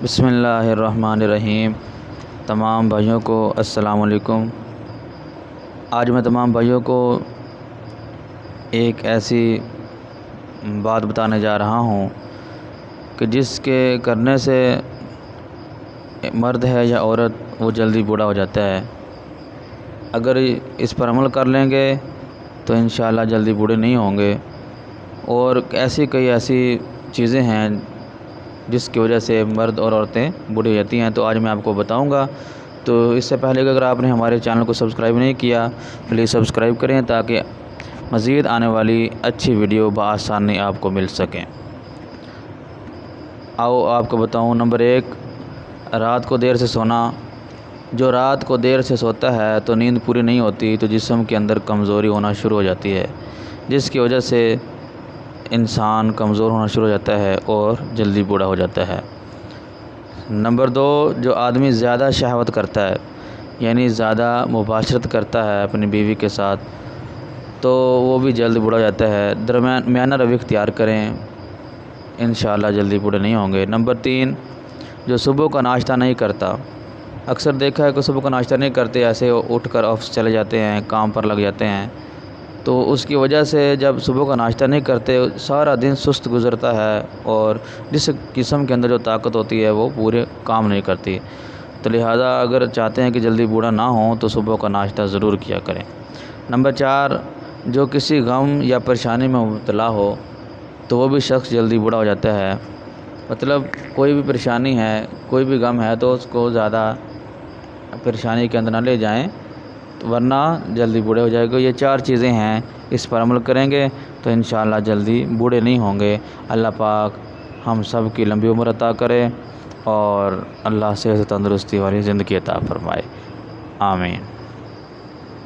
بسم اللہ الرحمن الرحیم۔ تمام بھائیوں کو السلام علیکم۔ آج میں تمام بھائیوں کو ایک ایسی بات بتانے جا رہا ہوں کہ جس کے کرنے سے مرد ہے یا عورت وہ جلدی بوڑھا ہو جاتا ہے۔ اگر اس پر عمل کر لیں گے تو انشاءاللہ جلدی بوڑھے نہیں ہوں گے، اور کئی ایسی چیزیں ہیں جس کی وجہ سے مرد اور عورتیں بوڑھی ہو جاتی ہیں، تو آج میں آپ کو بتاؤں گا۔ تو اس سے پہلے کہ اگر آپ نے ہمارے چینل کو سبسکرائب نہیں کیا پلیز سبسکرائب کریں تاکہ مزید آنے والی اچھی ویڈیو بآسانی آپ کو مل سکیں۔ آؤ آپ کو بتاؤں۔ نمبر 1، رات کو دیر سے سونا۔ جو رات کو دیر سے سوتا ہے تو نیند پوری نہیں ہوتی تو جسم کے اندر کمزوری ہونا شروع ہو جاتی ہے، جس کی وجہ سے انسان کمزور ہونا شروع ہو جاتا ہے اور جلدی بوڑھا ہو جاتا ہے۔ نمبر 2، جو آدمی زیادہ شہوت کرتا ہے یعنی زیادہ مباشرت کرتا ہے اپنی بیوی کے ساتھ تو وہ بھی جلد بوڑھا ہو جاتا ہے۔ درمیانہ روی اختیار کریں، انشاءاللہ جلدی بوڑھے نہیں ہوں گے۔ نمبر 3، جو صبح کا ناشتہ نہیں کرتا۔ اکثر دیکھا ہے کہ صبح کا ناشتہ نہیں کرتے، ایسے اٹھ کر آفس چلے جاتے ہیں، کام پر لگ جاتے ہیں، تو اس کی وجہ سے جب صبح کا ناشتہ نہیں کرتے سارا دن سست گزرتا ہے اور جس جسم کے اندر جو طاقت ہوتی ہے وہ پورے کام نہیں کرتی۔ تو لہٰذا اگر چاہتے ہیں کہ جلدی بوڑھا نہ ہوں تو صبح کا ناشتہ ضرور کیا کریں۔ نمبر 4، جو کسی غم یا پریشانی میں مبتلا ہو تو وہ بھی شخص جلدی بوڑھا ہو جاتا ہے۔ مطلب کوئی بھی پریشانی ہے، کوئی بھی غم ہے تو اس کو زیادہ پریشانی کے اندر نہ لے جائیں ورنہ جلدی بوڑھے ہو جائے گا۔ یہ 4 چیزیں ہیں، اس پر عمل کریں گے تو انشاءاللہ جلدی بوڑھے نہیں ہوں گے۔ اللہ پاک ہم سب کی لمبی عمر عطا کرے اور اللہ صحت و تندرستی والی زندگی عطا فرمائے، آمین۔